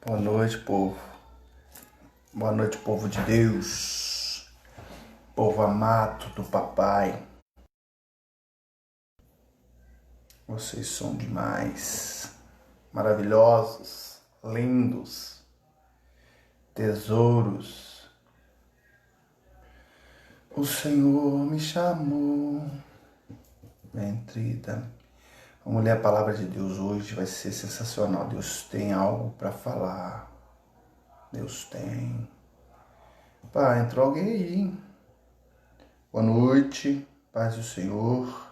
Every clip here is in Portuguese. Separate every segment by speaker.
Speaker 1: Boa noite, povo. Boa noite, povo de Deus. Povo amado do Papai. Vocês são demais. Maravilhosos, lindos, tesouros. O Senhor me chamou. Vamos ler a palavra de Deus hoje, vai ser sensacional. Deus tem algo para falar. Deus tem. Pá, entrou alguém aí, hein? Boa noite, paz do Senhor.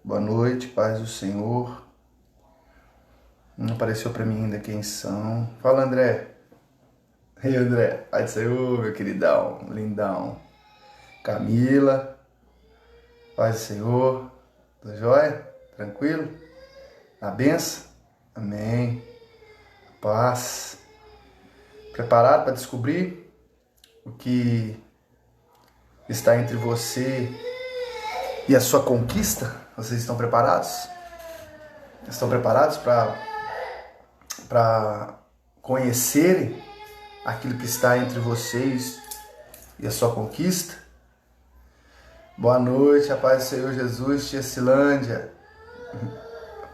Speaker 1: Boa noite, paz do Senhor. Não apareceu para mim ainda quem são. Fala, André. Ei, André. Paz do Senhor, meu queridão, lindão. Camila. Paz do Senhor. Tudo jóia? Tranquilo? A benção? Amém. Paz. Preparado para descobrir o que está entre você e a sua conquista? Vocês estão preparados? Estão preparados para conhecerem aquilo que está entre vocês e a sua conquista? Boa noite, a paz do Senhor Jesus, tia Cilândia.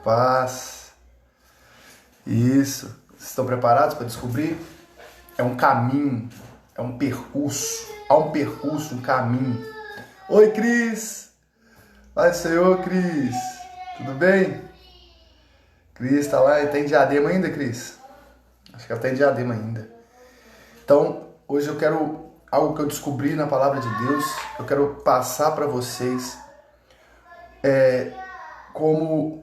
Speaker 1: Paz. Isso. Vocês estão preparados para descobrir? É um caminho, é um percurso. Há um percurso, um caminho. Oi, Cris. Paz do Senhor, Cris. Tudo bem? Cris tá lá, tá em Diadema ainda, Cris? Acho que ela tá em Diadema ainda. Então, hoje eu quero algo que eu descobri na palavra de Deus. Eu quero passar para vocês como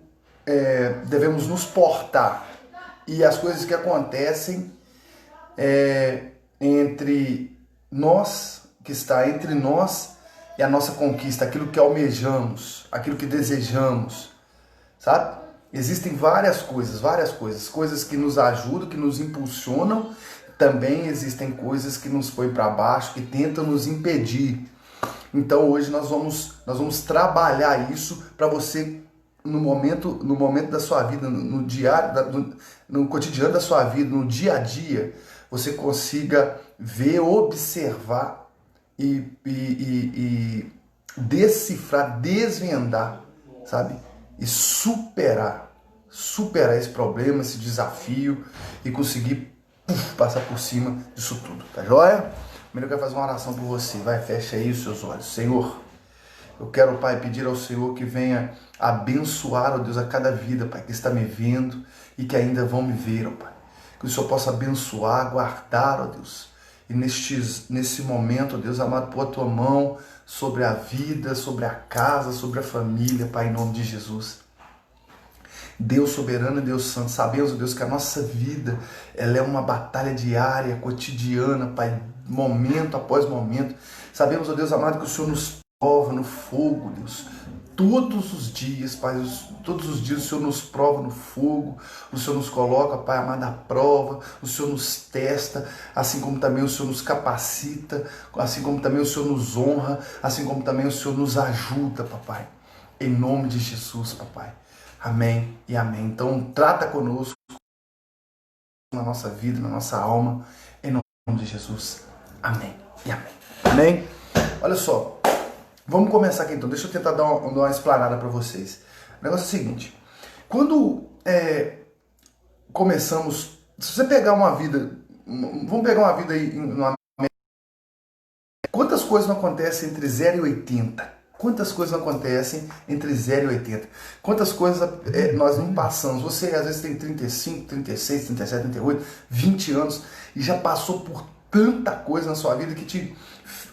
Speaker 1: devemos nos portar e as coisas que acontecem entre nós, que está entre nós e a nossa conquista, aquilo que almejamos, aquilo que desejamos, sabe? Existem várias coisas que nos ajudam, que nos impulsionam. Também existem coisas que nos põem para baixo, que tentam nos impedir. Então hoje nós vamos trabalhar isso para você no momento da sua vida, no diário, no cotidiano da sua vida, no dia a dia, você consiga ver, observar e decifrar, desvendar, sabe? E superar esse problema, esse desafio e conseguir passar por cima disso tudo, tá joia? Primeiro eu quero fazer uma oração por você. Vai, fecha aí os seus olhos. Senhor, eu quero, Pai, pedir ao Senhor que venha abençoar, ó Deus, a cada vida, Pai, que está me vendo e que ainda vão me ver, ó Pai. Que o Senhor possa abençoar, guardar, ó Deus. E nesse momento, ó Deus amado, pôr a tua mão sobre a vida, sobre a casa, sobre a família, Pai, em nome de Jesus. Deus soberano e Deus santo, sabemos, ó Deus, que a nossa vida, ela é uma batalha diária, cotidiana, Pai, momento após momento. Sabemos, ó Deus amado, que o Senhor nos prova no fogo, Deus. Todos os dias, Pai, todos os dias o Senhor nos prova no fogo, o Senhor nos coloca, Pai amado, à prova, o Senhor nos testa, assim como também o Senhor nos capacita, assim como também o Senhor nos honra, assim como também o Senhor nos ajuda, Papai. Em nome de Jesus, Papai. Amém e amém. Então, trata conosco na nossa vida, na nossa alma, em nome de Jesus. Amém e amém. Amém? Olha só, vamos começar aqui então. Deixa eu tentar dar uma explanada para vocês. O negócio é o seguinte: quando começamos, se você pegar uma vida, vamos pegar uma vida aí, quantas coisas não acontecem entre 0 e 80? Quantas coisas acontecem entre 0 e 80? Quantas coisas nós não passamos? Você às vezes tem 35, 36, 37, 38, 20 anos e já passou por tanta coisa na sua vida que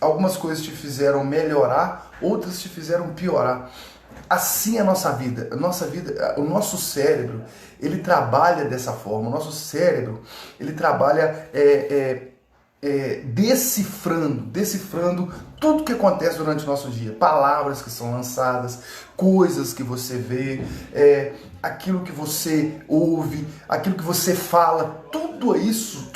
Speaker 1: algumas coisas te fizeram melhorar, outras te fizeram piorar. Assim é a nossa vida. O nosso cérebro, ele trabalha dessa forma. O nosso cérebro, ele trabalha decifrando tudo que acontece durante o nosso dia, palavras que são lançadas, coisas que você vê, aquilo que você ouve, aquilo que você fala, tudo isso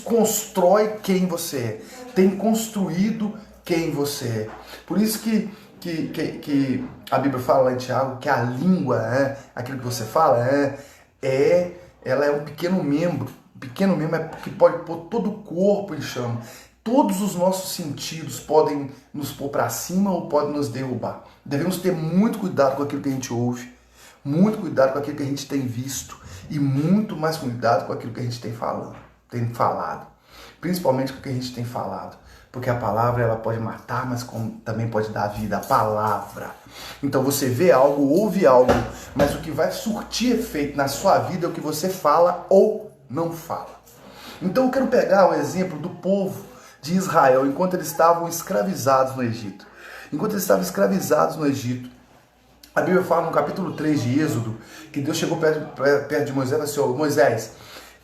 Speaker 1: constrói quem você é, tem construído quem você é. Por isso que a Bíblia fala lá em Tiago que a língua, aquilo que você fala, é ela é um pequeno membro. Um pequeno membro é que pode pôr todo o corpo em chama. Todos os nossos sentidos podem nos pôr para cima ou podem nos derrubar. Devemos ter muito cuidado com aquilo que a gente ouve, muito cuidado com aquilo que a gente tem visto e muito mais cuidado com aquilo que a gente tem falado. Principalmente com o que a gente tem falado. Porque a palavra ela pode matar, mas também pode dar vida. A palavra. Então você vê algo, ouve algo, mas o que vai surtir efeito na sua vida é o que você fala ou não fala. Então eu quero pegar o exemplo do povo de Israel enquanto eles estavam escravizados no Egito. Enquanto eles estavam escravizados no Egito, a Bíblia fala no capítulo 3 de Êxodo que Deus chegou perto de Moisés e falou assim: Moisés,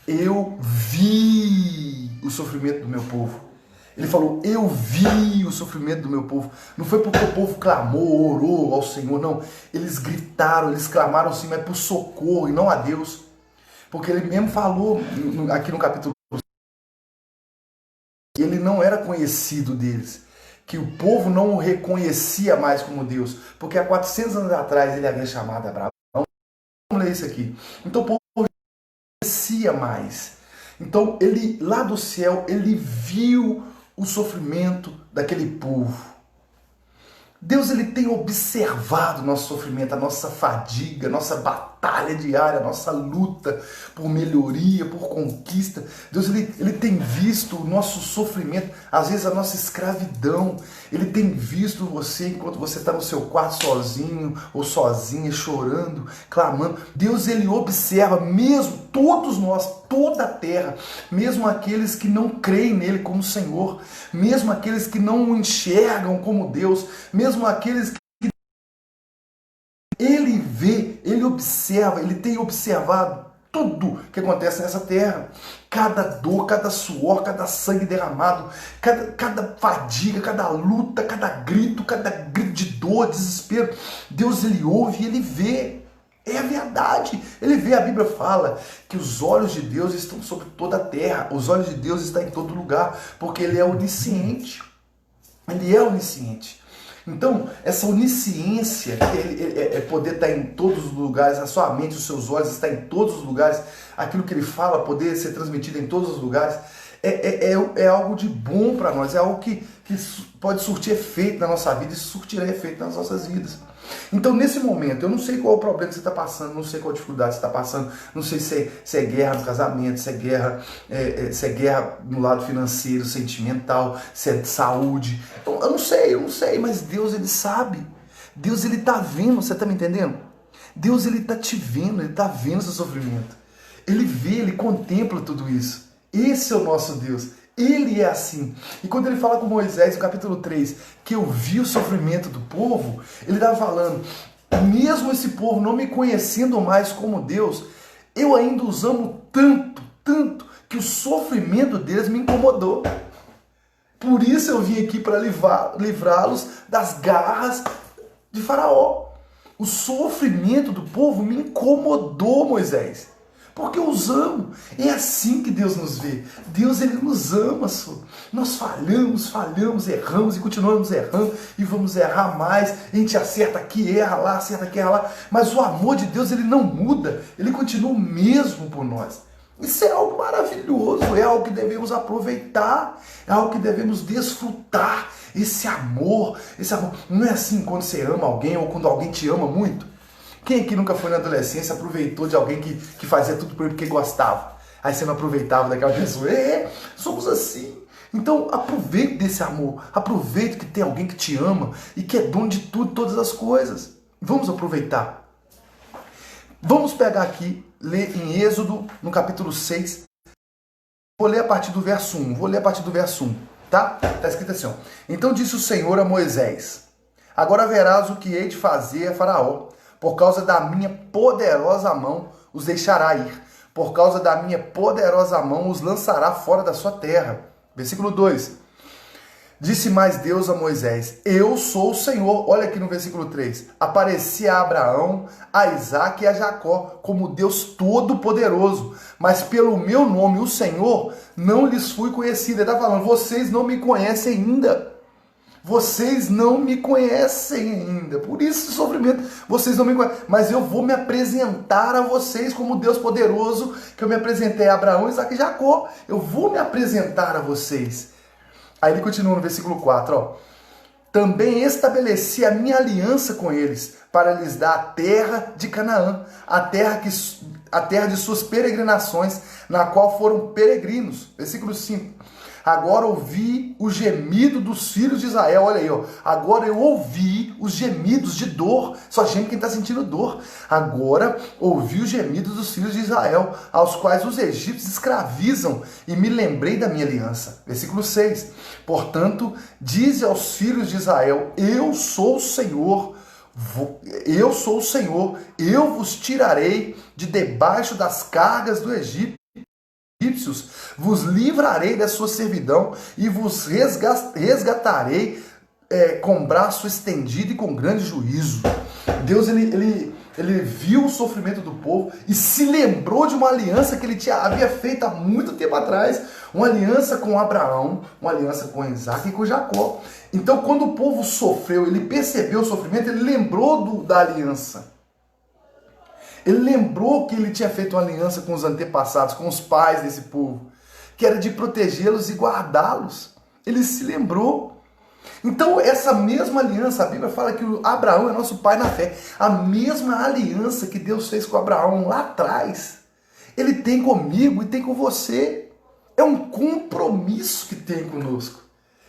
Speaker 1: eu vi o sofrimento do meu povo. Ele falou, eu vi o sofrimento do meu povo. Não foi porque o povo clamou, orou ao Senhor, não. Eles gritaram, eles clamaram sim, mas por socorro e não a Deus. Porque ele mesmo falou aqui no capítulo, ele não era conhecido deles. Que o povo não o reconhecia mais como Deus. Porque há 400 anos atrás ele havia chamado Abraão. Vamos ler isso aqui. Então o povo não conhecia mais. Então ele, lá do céu, ele viu o sofrimento daquele povo. Deus ele tem observado o nosso sofrimento, a nossa fadiga, a nossa batalha diária, a nossa luta por melhoria, por conquista. Deus ele tem visto o nosso sofrimento, às vezes a nossa escravidão. Ele tem visto você enquanto você está no seu quarto sozinho ou sozinha, chorando, clamando. Deus ele observa mesmo todos nós, toda a terra, mesmo aqueles que não creem nele como Senhor, mesmo aqueles que não o enxergam como Deus, mesmo aqueles que ele vê, ele observa, ele tem observado tudo que acontece nessa terra. Cada dor, cada suor, cada sangue derramado, cada fadiga, cada luta, cada grito de dor, desespero. Deus ele ouve e ele vê. É a verdade. Ele vê, a Bíblia fala que os olhos de Deus estão sobre toda a terra. Os olhos de Deus estão em todo lugar, porque ele é onisciente. Ele é onisciente. Então, essa onisciência, é poder estar em todos os lugares, a sua mente, os seus olhos estão em todos os lugares, aquilo que ele fala poder ser transmitido em todos os lugares, é algo de bom para nós, é algo que pode surtir efeito na nossa vida e surtirá efeito nas nossas vidas. Então, nesse momento, eu não sei qual é o problema que você está passando, não sei qual a dificuldade você está passando, não sei se é guerra no casamento, se é guerra no lado financeiro, sentimental, se é de saúde. Então, eu não sei, mas Deus, ele sabe. Deus, ele está vendo, você está me entendendo? Deus, ele está te vendo, ele está vendo o seu sofrimento. Ele vê, ele contempla tudo isso. Esse é o nosso Deus. Ele é assim. E quando ele fala com Moisés, no capítulo 3, que eu vi o sofrimento do povo, ele estava falando, mesmo esse povo não me conhecendo mais como Deus, eu ainda os amo tanto, tanto, que o sofrimento deles me incomodou. Por isso eu vim aqui para livrá-los das garras de Faraó. O sofrimento do povo me incomodou, Moisés. Porque eu os amo. É assim que Deus nos vê. Deus, ele nos ama, só. Nós falhamos, erramos e continuamos errando e vamos errar mais. A gente acerta aqui, erra lá, acerta aqui, erra lá. Mas o amor de Deus, ele não muda. Ele continua o mesmo por nós. Isso é algo maravilhoso, é algo que devemos aproveitar, é algo que devemos desfrutar. Esse amor. Não é assim quando você ama alguém ou quando alguém te ama muito? Quem aqui nunca foi na adolescência, aproveitou de alguém que fazia tudo por ele porque gostava? Aí você não aproveitava daquela pessoa. Somos assim. Então aproveite desse amor. Aproveite que tem alguém que te ama e que é dono de tudo, todas as coisas. Vamos aproveitar. Vamos pegar aqui, ler em Êxodo, no capítulo 6. Vou ler a partir do verso 1. Tá? Está escrito assim, ó. Então disse o Senhor a Moisés, agora verás o que hei de fazer a Faraó. Por causa da minha poderosa mão os deixará ir. Por causa da minha poderosa mão os lançará fora da sua terra. Versículo 2. Disse mais Deus a Moisés, eu sou o Senhor. Olha aqui no versículo 3. Apareci a Abraão, a Isaque e a Jacó como Deus Todo-Poderoso. Mas pelo meu nome, o Senhor, não lhes fui conhecido. Ele está falando, vocês não me conhecem ainda. vocês não me conhecem ainda, por isso esse sofrimento, vocês não me conhecem, mas eu vou me apresentar a vocês como Deus poderoso, que eu me apresentei a Abraão, Isaque e Jacó, eu vou me apresentar a vocês. Aí ele continua no versículo 4, ó. Também estabeleci a minha aliança com eles, para lhes dar a terra de Canaã, a terra de suas peregrinações, na qual foram peregrinos. Versículo 5. Agora ouvi o gemido dos filhos de Israel. Olha aí, ó. Agora eu ouvi os gemidos de dor. Só geme quem está sentindo dor. Agora ouvi os gemidos dos filhos de Israel, aos quais os egípcios escravizam, e me lembrei da minha aliança. Versículo 6. Portanto, dize aos filhos de Israel: eu sou o Senhor. Eu sou o Senhor. Eu vos tirarei de debaixo das cargas do Egito, vos livrarei da sua servidão e vos resgatarei com braço estendido e com grande juízo. Deus ele viu o sofrimento do povo e se lembrou de uma aliança que ele havia feito há muito tempo atrás, uma aliança com Abraão, uma aliança com Isaque e com Jacó. Então, quando o povo sofreu, ele percebeu o sofrimento, ele lembrou da aliança. Ele lembrou que ele tinha feito uma aliança com os antepassados, com os pais desse povo, que era de protegê-los e guardá-los. Ele se lembrou. Então, essa mesma aliança, a Bíblia fala que Abraão é nosso pai na fé. A mesma aliança que Deus fez com Abraão lá atrás, ele tem comigo e tem com você. É um compromisso que tem conosco.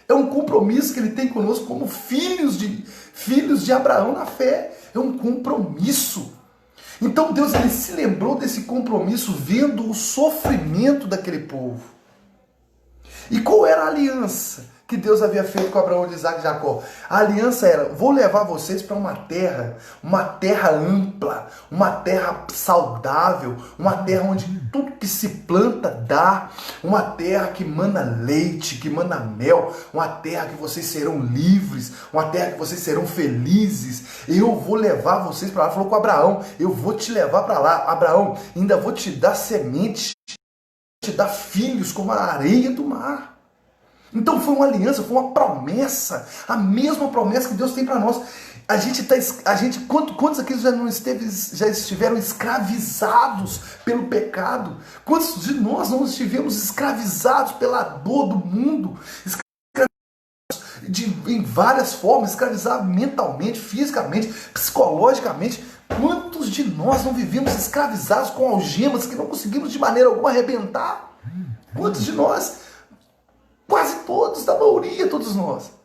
Speaker 1: É um compromisso que ele tem conosco como filhos de Abraão na fé. É um compromisso. Então Deus ele se lembrou desse compromisso vendo o sofrimento daquele povo. E qual era a aliança que Deus havia feito com Abraão, Isaque e Jacó? A aliança era: vou levar vocês para uma terra ampla, uma terra saudável, uma terra onde tudo que se planta dá, uma terra que mana leite, que mana mel, uma terra que vocês serão livres, uma terra que vocês serão felizes. Eu vou levar vocês para lá. Falou com Abraão: eu vou te levar para lá. Abraão, ainda vou te dar semente, te dar filhos como a areia do mar. Então foi uma aliança, foi uma promessa, a mesma promessa que Deus tem para nós. Quantos aqui já estiveram escravizados pelo pecado? Quantos de nós não estivemos escravizados pela dor do mundo? Em várias formas, escravizados mentalmente, fisicamente, psicologicamente. Quantos de nós não vivemos escravizados com algemas que não conseguimos de maneira alguma arrebentar? Quantos de nós? Quase todos, da maioria, todos nós.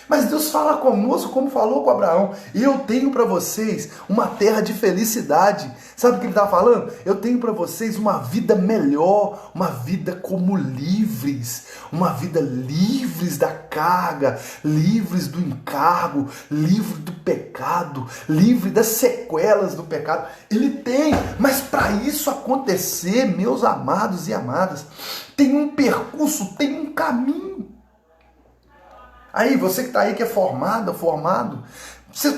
Speaker 1: Mas Deus fala conosco como falou com Abraão: eu tenho para vocês uma terra de felicidade. Sabe o que ele está falando? Eu tenho para vocês uma vida melhor, uma vida como livres, uma vida livres da carga, livres do encargo, livre do pecado, livre das sequelas do pecado. Ele tem, mas para isso acontecer, meus amados e amadas, tem um percurso, tem um caminho. Aí, você que está aí, que é formado, você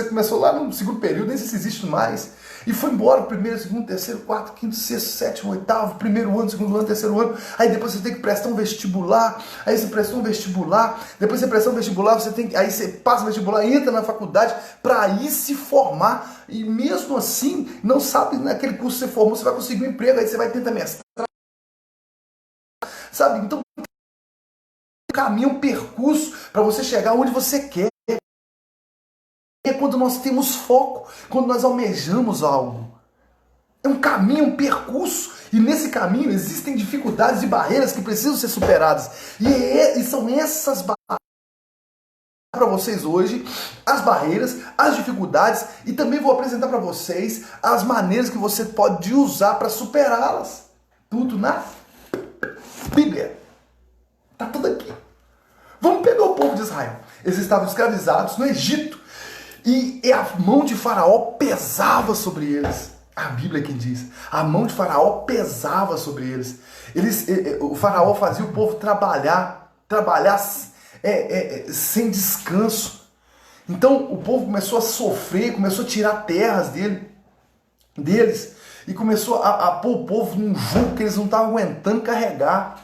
Speaker 1: começou lá no segundo período, nem sei se existe mais, e foi embora, primeiro, segundo, terceiro, quarto, quinto, sexto, sétimo, oitavo, primeiro ano, segundo ano, terceiro ano, aí depois você tem que prestar um vestibular, aí você prestou um vestibular, depois você prestou um vestibular, aí você passa o vestibular, entra na faculdade, para aí se formar, e mesmo assim, não sabe, naquele curso que você formou, você vai conseguir um emprego, aí você vai tentar mestrado, sabe? Então, caminho, um percurso para você chegar onde você quer. É quando nós temos foco, quando nós almejamos algo. É um caminho, um percurso. E nesse caminho existem dificuldades e barreiras que precisam ser superadas. E são essas barreiras para vocês hoje, as barreiras, as dificuldades, e também vou apresentar para vocês as maneiras que você pode usar para superá-las. Tudo na Bíblia. Está tudo aqui. Vamos pegar o povo de Israel. Eles estavam escravizados no Egito. E a mão de Faraó pesava sobre eles. A Bíblia que diz. A mão de Faraó pesava sobre eles. O Faraó fazia o povo trabalhar sem descanso. Então o povo começou a sofrer, começou a tirar terras deles. E começou a pôr o povo num jugo que eles não estavam aguentando carregar.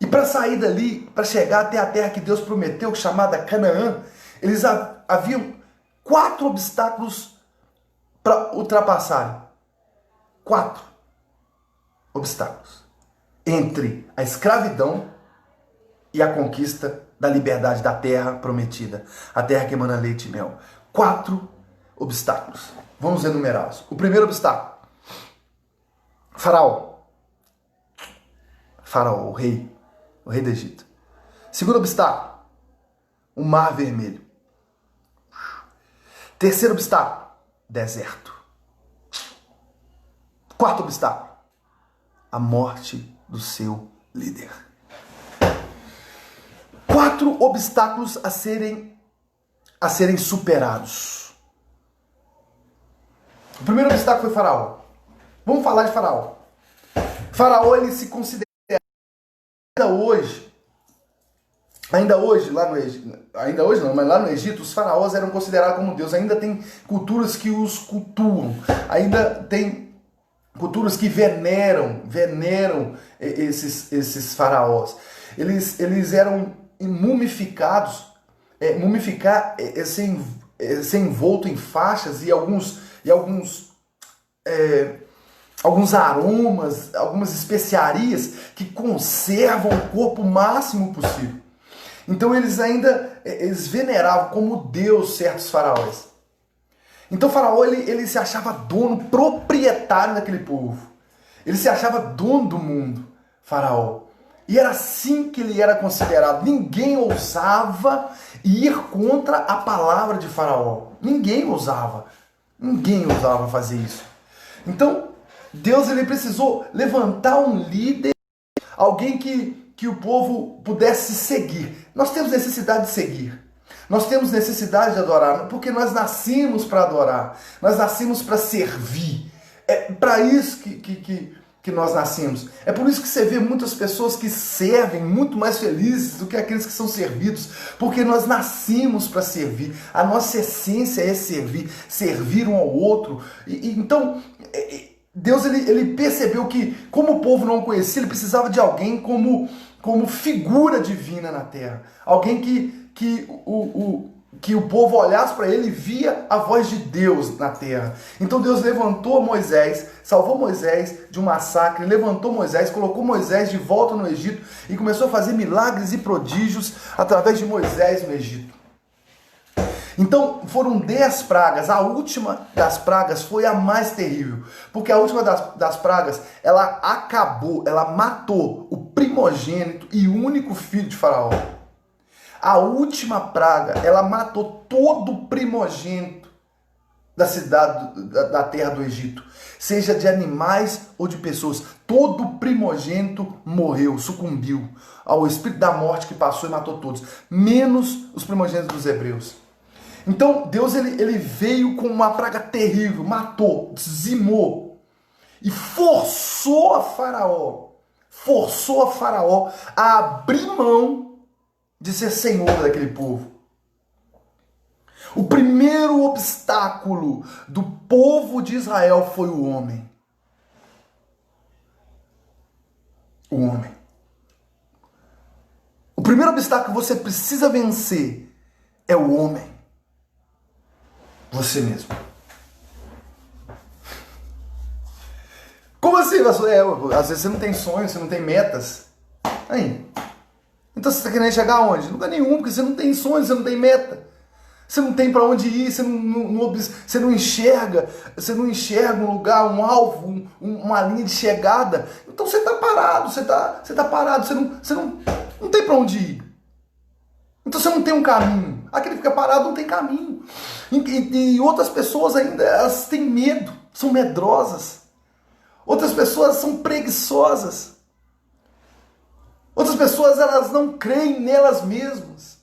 Speaker 1: E para sair dali, para chegar até a terra que Deus prometeu, chamada Canaã, eles haviam 4 obstáculos para ultrapassarem. 4 obstáculos. Entre a escravidão e a conquista da liberdade da terra prometida. A terra que emana leite e mel. 4 obstáculos. Vamos enumerá-los. O primeiro obstáculo. Faraó. Faraó, o rei do Egito. Segundo obstáculo. O Mar Vermelho. Terceiro obstáculo. Deserto. Quarto obstáculo. A morte do seu líder. 4 obstáculos a serem superados. O primeiro obstáculo foi Faraó. Vamos falar de Faraó. Faraó, ele se considera ainda hoje, lá no Egito, ainda hoje não, mas lá no Egito, os faraós eram considerados como Deus. Ainda tem culturas que os cultuam. Ainda tem culturas que veneram esses faraós. Eles eram mumificados. Mumificar é ser envolto em faixas e alguns aromas, algumas especiarias que conservam o corpo o máximo possível. Então eles veneravam como Deus certos faraós. Então o faraó ele se achava dono, proprietário daquele povo. Ele se achava dono do mundo, faraó. E era assim que ele era considerado. Ninguém ousava ir contra a palavra de faraó. Ninguém ousava fazer isso. Então Deus ele precisou levantar um líder, alguém que o povo pudesse seguir. Nós temos necessidade de seguir. Nós temos necessidade de adorar, porque nós nascemos para adorar. Nós nascemos para servir. É para isso que nós nascemos. É por isso que você vê muitas pessoas que servem muito mais felizes do que aqueles que são servidos, porque nós nascemos para servir. A nossa essência é servir um ao outro. Então Deus ele percebeu que, como o povo não o conhecia, ele precisava de alguém como figura divina na terra. Alguém que o povo olhasse para ele e via a voz de Deus na terra. Então Deus levantou Moisés, salvou Moisés de um massacre, levantou Moisés, colocou Moisés de volta no Egito e começou a fazer milagres e prodígios através de Moisés no Egito. Então foram 10 pragas. A última das pragas foi a mais terrível, porque a última das pragas, ela matou o primogênito e único filho de Faraó. A última praga, ela matou todo o primogênito da cidade, da terra do Egito, seja de animais ou de pessoas. Todo o primogênito morreu, sucumbiu ao espírito da morte que passou e matou todos, menos os primogênitos dos hebreus. Então Deus ele veio com uma praga terrível, matou, dizimou e forçou a Faraó a abrir mão de ser senhor daquele povo. O primeiro obstáculo do povo de Israel foi o homem. O homem. O primeiro obstáculo que você precisa vencer é o homem. Você mesmo. Como assim, pastor? Às vezes você não tem sonhos, você não tem metas. Aí. Então você está querendo chegar aonde? Lugar nenhum, porque você não tem sonhos, você não tem meta. Você não tem para onde ir, você não enxerga um lugar, um alvo, uma linha de chegada. Então você está parado, você não tem para onde ir. Então você não tem um caminho. Aquele que fica parado não tem caminho. E outras pessoas ainda, elas têm medo, são medrosas. Outras pessoas são preguiçosas. Outras pessoas, elas não creem nelas mesmas.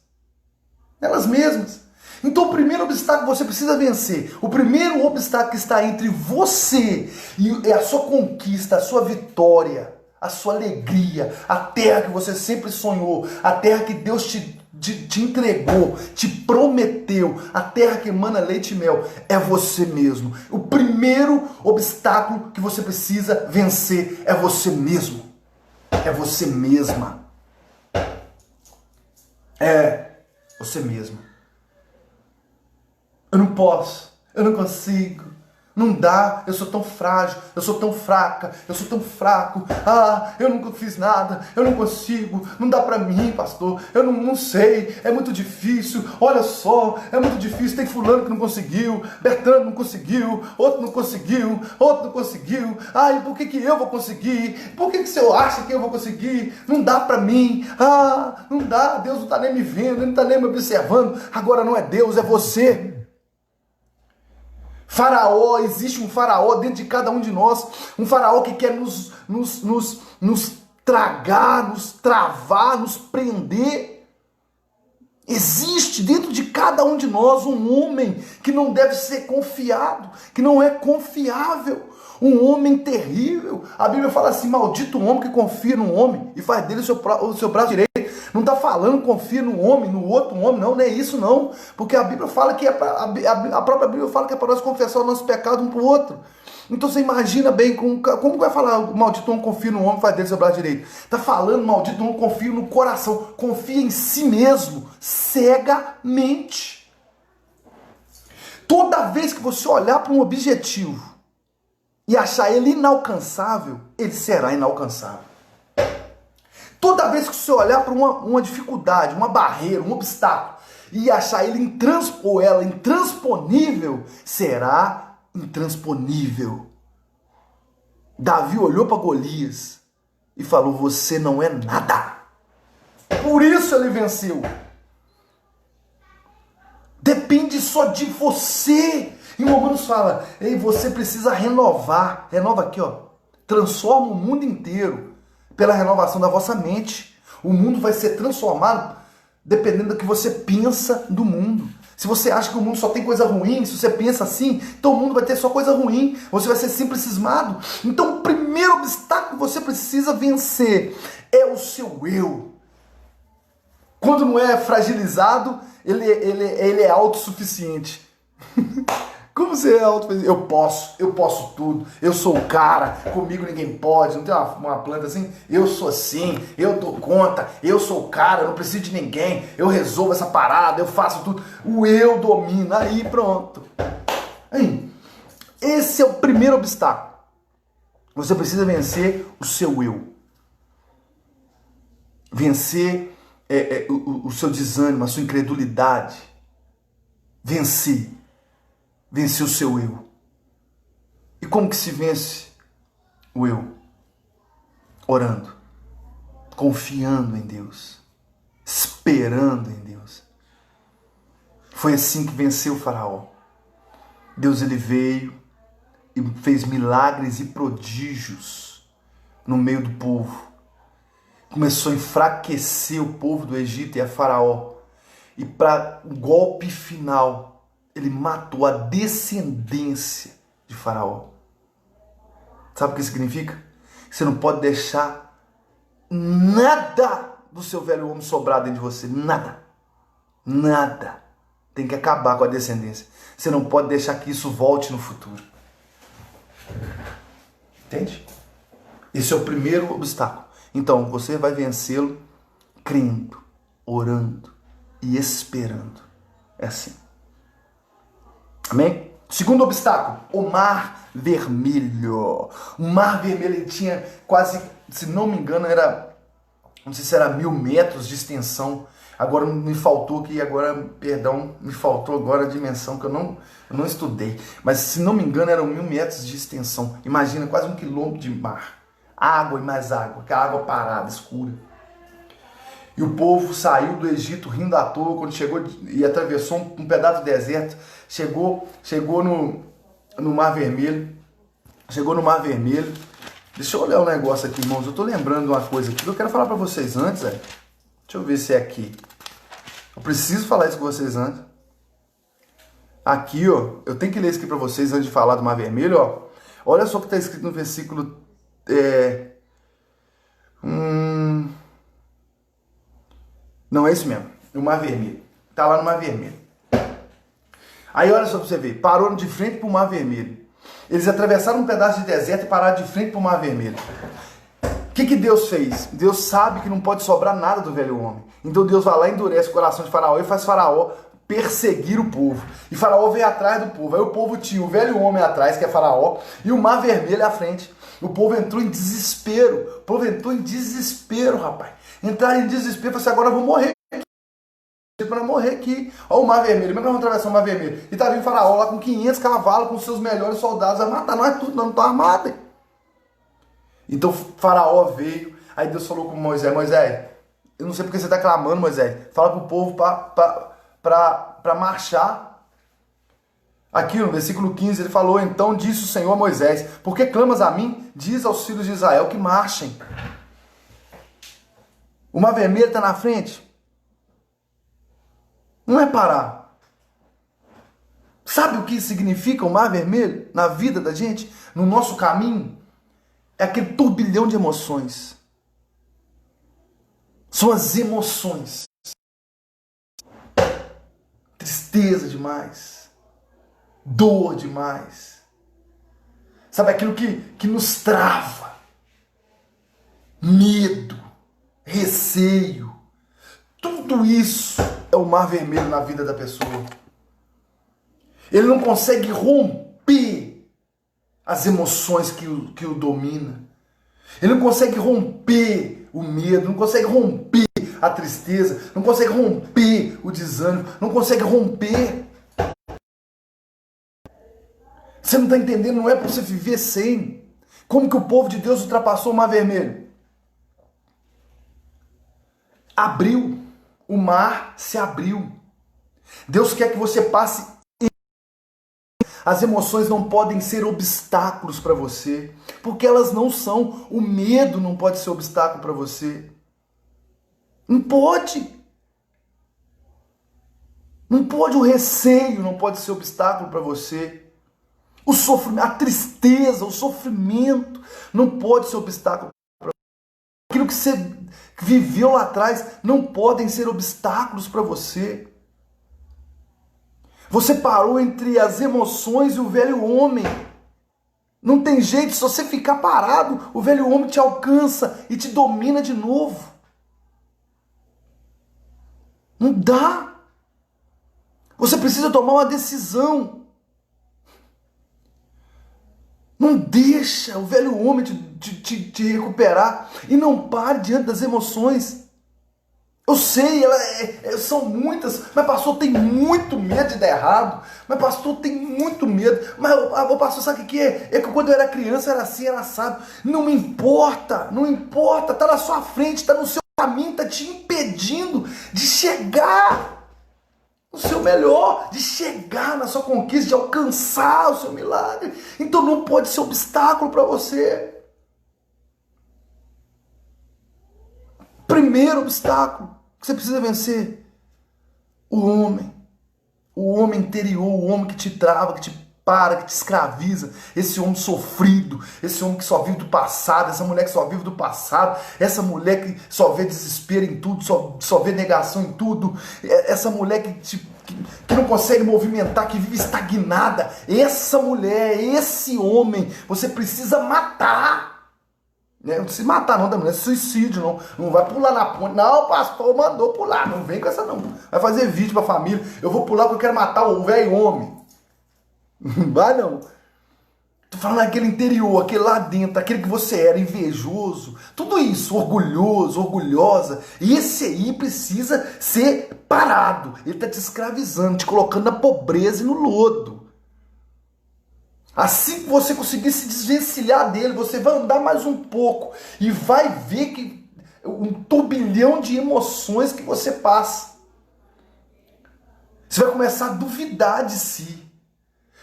Speaker 1: Nelas mesmas. Então o primeiro obstáculo que você precisa vencer, o primeiro obstáculo que está entre você e a sua conquista, a sua vitória, a sua alegria, a terra que você sempre sonhou, a terra que Deus te entregou, te prometeu, a terra que emana leite e mel, é você mesmo. O primeiro obstáculo que você precisa vencer é você mesmo. É você mesma. É você mesmo. Eu não posso, eu não consigo, não dá, eu sou tão frágil, eu sou tão fraca, eu sou tão fraco, eu nunca fiz nada, eu não consigo, não dá pra mim, pastor, eu não sei, é muito difícil, olha só, é muito difícil, tem fulano que não conseguiu, Bertrand não conseguiu, outro não conseguiu, outro não conseguiu, e por que eu vou conseguir? Por que o senhor acha que eu vou conseguir? Não dá pra mim, não dá, Deus não tá nem me vendo, ele não tá nem me observando, agora não é Deus, é você. Faraó, existe um faraó dentro de cada um de nós, um faraó que quer nos tragar, nos travar, nos prender. Existe dentro de cada um de nós um homem que não deve ser confiado, que não é confiável, um homem terrível. A Bíblia fala assim, maldito o homem que confia no homem e faz dele o seu braço direito. Não está falando confia no homem, no outro homem, não é isso não. Porque a Bíblia fala que a própria Bíblia fala que é para nós confessar o nosso pecado um para o outro. Então você imagina bem como vai falar maldito homem confia no homem, faz dele seu braço direito. Está falando maldito homem confia no coração, confia em si mesmo, cegamente. Toda vez que você olhar para um objetivo e achar ele inalcançável, ele será inalcançável. Toda vez que você olhar para uma dificuldade, uma barreira, um obstáculo, e achar ele ou ela intransponível, será intransponível. Davi olhou para Golias e falou, você não é nada. Por isso ele venceu. Depende só de você. E o Romanos fala, ei, você precisa renovar. Renova aqui, ó. Transforma o mundo inteiro pela renovação da vossa mente. O mundo vai ser transformado dependendo do que você pensa do mundo. Se você acha que o mundo só tem coisa ruim, se você pensa assim, então o mundo vai ter só coisa ruim. Você vai ser sempre cismado. Então o primeiro obstáculo que você precisa vencer é o seu eu. Quando não é fragilizado, ele é autossuficiente. Como você é autossuficiente? Eu posso tudo, eu sou o cara, comigo ninguém pode, não tem uma planta assim? Eu sou assim, eu dou conta, eu sou o cara, eu não preciso de ninguém, eu resolvo essa parada, eu faço tudo. O eu domina, aí pronto. Aí, esse é o primeiro obstáculo. Você precisa vencer o seu eu. Vencer o seu desânimo, a sua incredulidade. Vencer o seu eu. E como que se vence o eu? Orando, confiando em Deus, esperando em Deus. Foi assim que venceu o faraó. Deus ele veio e fez milagres e prodígios no meio do povo. Começou a enfraquecer o povo do Egito e a faraó. E para o golpe final, ele matou a descendência de faraó. Sabe o que significa? Você não pode deixar nada do seu velho homem sobrar dentro de você. Nada. Nada. Tem que acabar com a descendência. Você não pode deixar que isso volte no futuro. Entende? Esse é o primeiro obstáculo. Então, você vai vencê-lo crendo, orando e esperando. É assim. Amém? Segundo obstáculo, o Mar Vermelho. O Mar Vermelho ele tinha quase, se não me engano, não sei se era 1000 metros de extensão. Agora me faltou aqui, me faltou agora a dimensão que eu não estudei. Mas se não me engano eram 1000 metros de extensão. Imagina, quase 1 quilômetro de mar. Água e mais água, que a água parada, escura. E o povo saiu do Egito rindo à toa quando chegou e atravessou um pedaço do deserto. Chegou no Mar Vermelho. Chegou no Mar Vermelho. Deixa eu olhar um negócio aqui, irmãos. Eu tô lembrando de uma coisa aqui que eu quero falar para vocês antes. Deixa eu ver se é aqui. Eu preciso falar isso com vocês antes. Aqui, ó. Eu tenho que ler isso aqui para vocês antes de falar do Mar Vermelho, ó. Olha só o que está escrito no versículo... Não, é isso mesmo. O Mar Vermelho. Tá lá no Mar Vermelho. Aí olha só pra você ver. Parou de frente pro Mar Vermelho. Eles atravessaram um pedaço de deserto e pararam de frente pro Mar Vermelho. O que Deus fez? Deus sabe que não pode sobrar nada do velho homem. Então Deus vai lá e endurece o coração de Faraó e faz Faraó perseguir o povo. E Faraó veio atrás do povo. Aí o povo tinha o velho homem atrás, que é Faraó, e o mar vermelho à frente. O povo entrou em desespero. O povo entrou em desespero, rapaz. Entraram em desespero, falou assim, agora eu vou morrer. Para morrer aqui. Olha o mar vermelho. Como é que vamos atravessar o mar vermelho? E tá vindo Faraó lá com 500 cavalos, com seus melhores soldados. Vai matar nós tudo, não tô armado. Então Faraó veio. Aí Deus falou com Moisés, Moisés, eu não sei porque você está clamando, Moisés. Fala para o povo para marchar. Aqui no versículo 15 ele falou, então disse o Senhor a Moisés, por que clamas a mim? Diz aos filhos de Israel que marchem. O mar vermelho está na frente. Não é parar. Sabe o que significa o mar vermelho na vida da gente? No nosso caminho? É aquele turbilhão de emoções. São as emoções. Tristeza demais. Dor demais. Sabe aquilo que nos trava? Medo. Receio. Tudo isso é o mar vermelho na vida da pessoa. Ele não consegue romper as emoções que o domina. Ele não consegue romper o medo, não consegue romper a tristeza, não consegue romper o desânimo, não consegue romper. Você não está entendendo, não é para você viver sem. Como que o povo de Deus ultrapassou o mar vermelho? Abriu, o mar se abriu. Deus quer que você passe. As emoções não podem ser obstáculos para você, porque elas não são. O medo não pode ser obstáculo para você. Não pode. Não pode, o receio não pode ser obstáculo para você. O sofrimento, a tristeza, o sofrimento não pode ser obstáculo para você. Aquilo que você viveu lá atrás não podem ser obstáculos para você. Você parou entre as emoções e o velho homem. Não tem jeito, se você ficar parado, o velho homem te alcança e te domina de novo. Não dá. Você precisa tomar uma decisão. Não deixa o velho homem te recuperar. E não pare diante das emoções. Eu sei, são muitas, mas pastor tem muito medo de dar errado, mas pastor tem muito medo, mas o pastor sabe o que é? É que quando eu era criança era assim, era assado. Não importa, não importa, está na sua frente, está no seu caminho, está te impedindo de chegar no seu melhor, de chegar na sua conquista, de alcançar o seu milagre. Então não pode ser obstáculo para você. Primeiro obstáculo que você precisa vencer, o homem interior, o homem que te trava, que te para, que te escraviza, esse homem sofrido, esse homem que só vive do passado, essa mulher que só vive do passado, essa mulher que só vê desespero em tudo, só vê negação em tudo, essa mulher que não consegue movimentar, que vive estagnada, essa mulher, esse homem, você precisa matar. Não se matar não, não é suicídio não. Não vai pular na ponte. Não, o pastor mandou pular. Não vem com essa não. Vai fazer vídeo pra família. Eu vou pular porque eu quero matar o velho homem. Não vai não. Tô falando aquele interior, aquele lá dentro, aquele que você era invejoso. Tudo isso, orgulhoso, orgulhosa. E esse aí precisa ser parado. Ele tá te escravizando, te colocando na pobreza e no lodo. Assim que você conseguir se desvencilhar dele, você vai andar mais um pouco e vai ver que um turbilhão de emoções que você passa. Você vai começar a duvidar de si.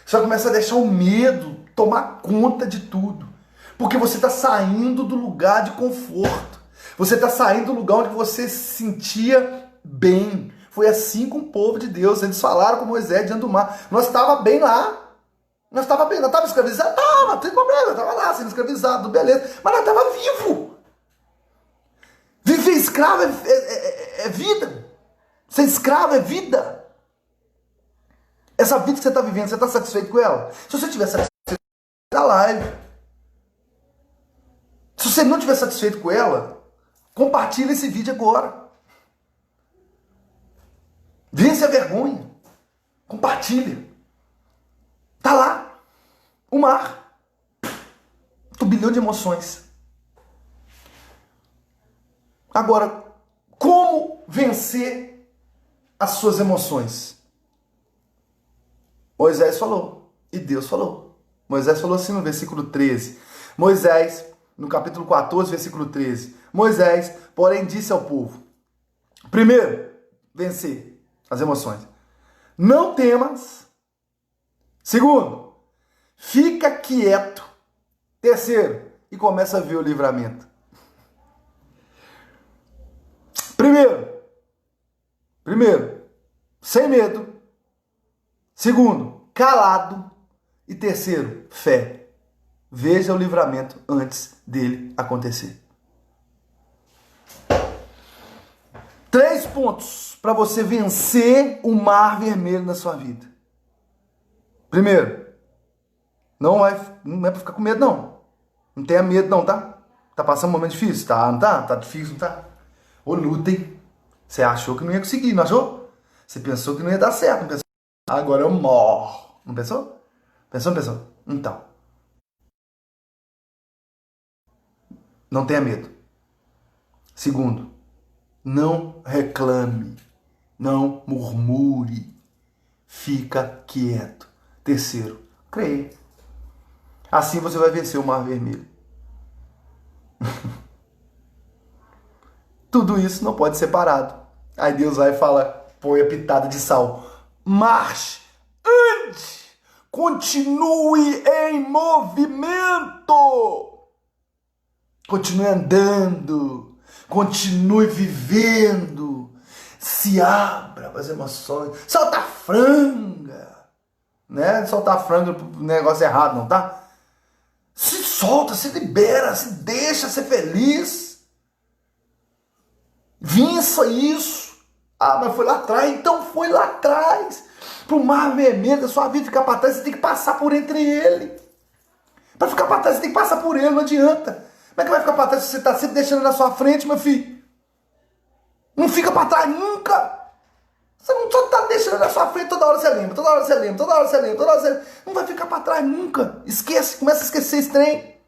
Speaker 1: Você vai começar a deixar o medo tomar conta de tudo. Porque você está saindo do lugar de conforto. Você está saindo do lugar onde você se sentia bem. Foi assim com o povo de Deus. Eles falaram com Moisés diante do mar. Nós estávamos bem lá. Nós estávamos bem, nós estávamos escravizados? Não tem problema, eu estava lá sendo escravizado, beleza. Mas nós estávamos vivos. Viver escravo é vida. Ser escravo é vida. Essa vida que você está vivendo, você está satisfeito com ela? Se você estiver satisfeito, a live. Se você não estiver satisfeito com ela, compartilha esse vídeo agora. Vence a vergonha. Compartilha. Tá lá. O mar. Um turbilhão de emoções. Agora, como vencer as suas emoções? Moisés falou. E Deus falou. Moisés falou assim no versículo 13. Moisés, no capítulo 14, versículo 13. Moisés, porém, disse ao povo. Primeiro, vencer as emoções. Não temas. Segundo, fica quieto. Terceiro, e começa a ver o livramento. Primeiro, sem medo. Segundo, calado. E terceiro, fé. Veja o livramento antes dele acontecer. 3 pontos para você vencer o mar vermelho na sua vida. Primeiro, não é para ficar com medo, não. Não tenha medo, não, tá? Tá passando um momento difícil? Tá, não tá? Tá difícil, não tá? Ô, lutem. Você achou que não ia conseguir, não achou? Você pensou que não ia dar certo, não pensou? Agora eu morro. Não pensou? Pensou, não pensou? Então. Não tenha medo. Segundo, não reclame. Não murmure. Fica quieto. Terceiro, creia. Assim você vai vencer o mar vermelho. Tudo isso não pode ser parado. Aí Deus vai e fala, põe a pitada de sal. Marche, ande, continue em movimento. Continue andando, continue vivendo. Se abra para as emoções. Solta a franga. Né? Soltar a franga pro negócio errado, não tá? Se solta, se libera, se deixa ser feliz. Vença isso. Ah, mas foi lá atrás. Então foi lá atrás. Pro mar vermelho da sua vida ficar para trás, você tem que passar por entre ele. Para ficar para trás, você tem que passar por ele, não adianta. Como é que vai ficar para trás se você está sempre deixando na sua frente, meu filho? Não fica para trás nunca. Você não só está deixando na sua frente, toda hora você lembra, toda hora você lembra, toda hora você lembra, toda hora você lembra. Não vai ficar para trás nunca. Esquece, começa a esquecer esse trem.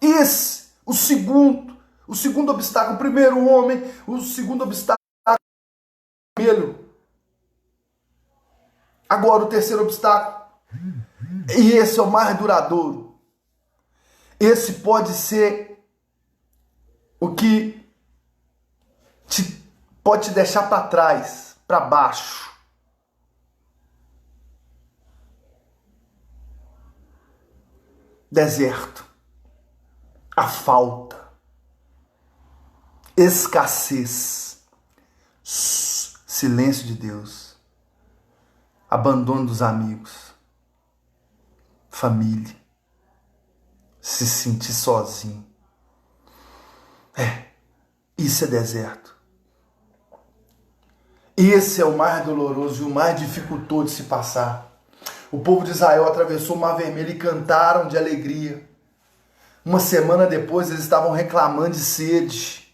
Speaker 1: Esse, o segundo obstáculo. O primeiro, o homem. O segundo obstáculo, o vermelho. Agora o terceiro obstáculo. E esse é o mais duradouro. Esse pode ser o que pode te deixar para trás, para baixo. Deserto. A falta. Escassez. Silêncio de Deus. Abandono dos amigos. Família. Se sentir sozinho. Isso é deserto. Esse é o mais doloroso e o mais dificultoso de se passar. O povo de Israel atravessou o Mar Vermelho e cantaram de alegria. Uma semana depois eles estavam reclamando de sede,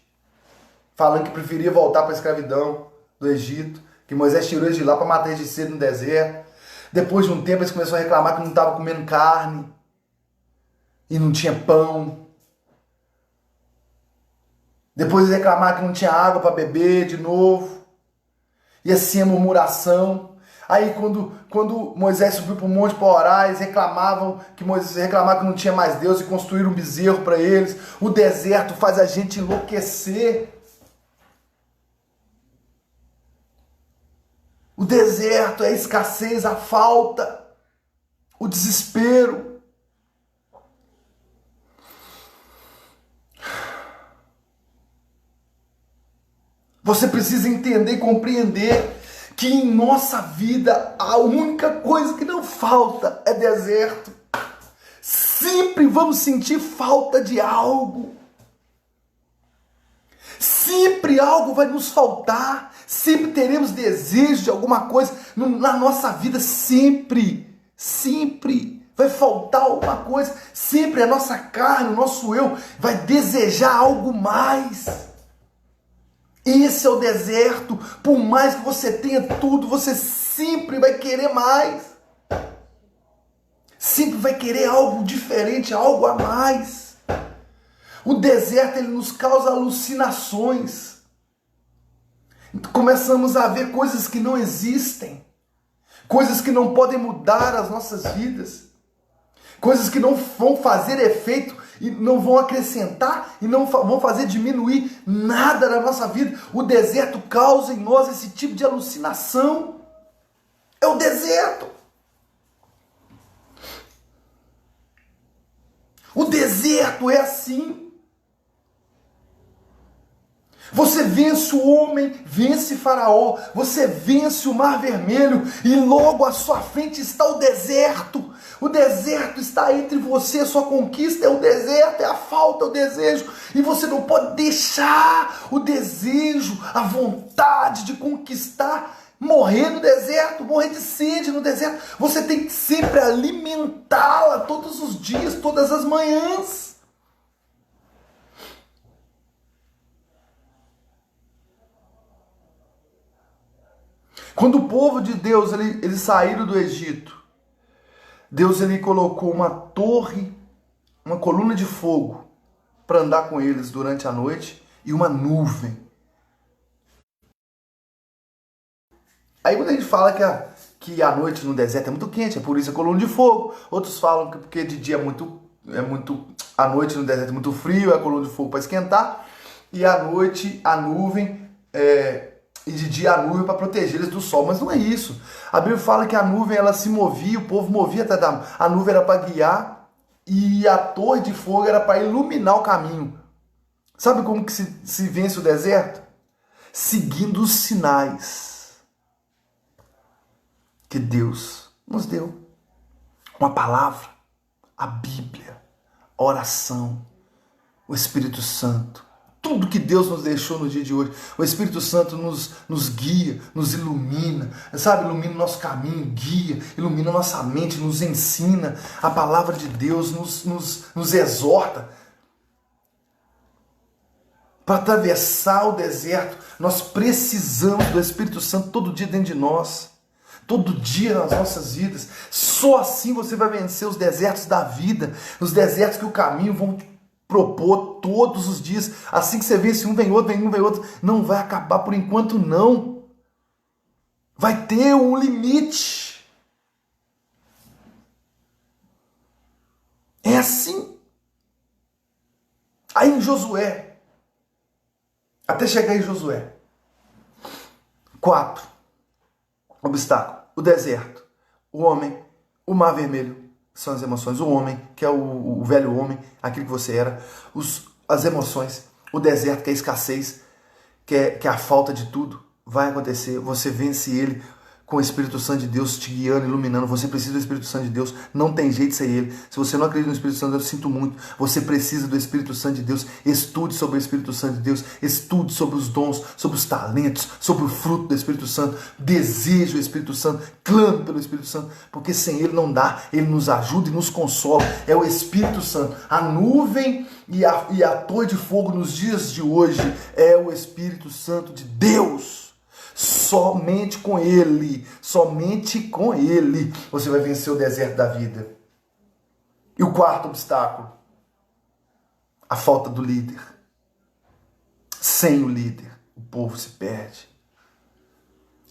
Speaker 1: falando que preferia voltar para a escravidão do Egito, que Moisés tirou eles de lá para matar eles de sede no deserto. Depois de um tempo eles começaram a reclamar que não estavam comendo carne e não tinha pão. Depois eles reclamaram que não tinha água para beber de novo. E assim a murmuração. Aí quando Moisés subiu para o monte para orar, eles reclamavam que não tinha mais Deus e construíram um bezerro para eles. O deserto faz a gente enlouquecer. O deserto é a escassez, a falta, o desespero. Você precisa entender e compreender que em nossa vida a única coisa que não falta é deserto. Sempre vamos sentir falta de algo. Sempre algo vai nos faltar. Sempre teremos desejo de alguma coisa. Na nossa vida sempre vai faltar alguma coisa. sempre a nossa carne, o nosso eu, vai desejar algo mais. Esse é o deserto. Por mais que você tenha tudo, você sempre vai querer mais. Sempre vai querer algo diferente, algo a mais. O deserto, ele nos causa alucinações. Começamos a ver coisas que não existem. Coisas que não podem mudar as nossas vidas. Coisas que não vão fazer efeito e não vão acrescentar e não vão fazer diminuir nada na nossa vida. O deserto causa em nós esse tipo de alucinação. É o deserto. O deserto é assim. Você vence o homem, vence Faraó, você vence o Mar Vermelho e logo à sua frente está o deserto. O deserto está entre você, a sua conquista é o deserto, é a falta, é o desejo. E você não pode deixar o desejo, a vontade de conquistar, morrer no deserto, morrer de sede no deserto. Você tem que sempre alimentá-la todos os dias, todas as manhãs. Quando o povo de Deus, eles saíram do Egito, Deus ele colocou uma torre, uma coluna de fogo para andar com eles durante a noite e uma nuvem. Aí muita gente fala que a noite no deserto é muito quente, é por isso a coluna de fogo. Outros falam que porque de dia a noite no deserto é muito frio, é a coluna de fogo para esquentar, e à noite a nuvem e de dia a nuvem para proteger eles do sol, mas não é isso. A Bíblia fala que a nuvem ela se movia, o povo movia até a nuvem era para guiar e a torre de fogo era para iluminar o caminho. Sabe como que se vence o deserto? Seguindo os sinais que Deus nos deu. Uma palavra, a Bíblia, a oração, o Espírito Santo. Tudo que Deus nos deixou no dia de hoje. O Espírito Santo nos guia, nos ilumina, sabe? Ilumina o nosso caminho, guia, ilumina a nossa mente, nos ensina. A palavra de Deus nos exorta. Para atravessar o deserto, nós precisamos do Espírito Santo todo dia dentro de nós. Todo dia nas nossas vidas. Só assim você vai vencer os desertos da vida. Os desertos que o caminho vão propor todos os dias. Assim que você vence um, vem outro, vem um, vem outro. Não vai acabar por enquanto, não. Vai ter um limite. É assim. Aí em Josué, até chegar em Josué, 4 obstáculo. O deserto, o homem, o mar vermelho. São as emoções. O homem, que é o velho homem, aquilo que você era. As emoções. O deserto, que é a escassez, que é a falta de tudo. Vai acontecer. Você vence ele com o Espírito Santo de Deus te guiando, iluminando. Você precisa do Espírito Santo de Deus. Não tem jeito sem ele. Se você não acredita no Espírito Santo, eu sinto muito. Você precisa do Espírito Santo de Deus. Estude sobre o Espírito Santo de Deus. Estude sobre os dons, sobre os talentos, sobre o fruto do Espírito Santo. Deseje o Espírito Santo. Clame pelo Espírito Santo. Porque sem ele não dá. Ele nos ajuda e nos consola. É o Espírito Santo. A nuvem e a torre de fogo nos dias de hoje é o Espírito Santo de Deus. Somente com ele você vai vencer o deserto da vida. E o quarto obstáculo, a falta do líder. Sem o líder, o povo se perde.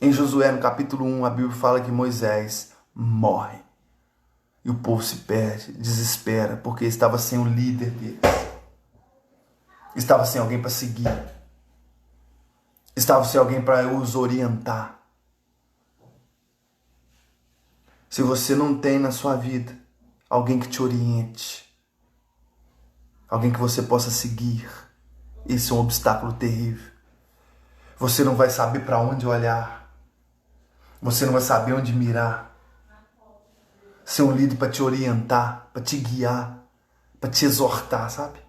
Speaker 1: Em Josué, no capítulo 1, a Bíblia fala que Moisés morre. E o povo se perde, desespera, porque estava sem o líder deles. Estava sem alguém para seguir. Estava sem alguém para os orientar. Se você não tem na sua vida alguém que te oriente, alguém que você possa seguir, esse é um obstáculo terrível. Você não vai saber para onde olhar. Você não vai saber onde mirar. Ser um líder para te orientar, para te guiar, para te exortar, sabe?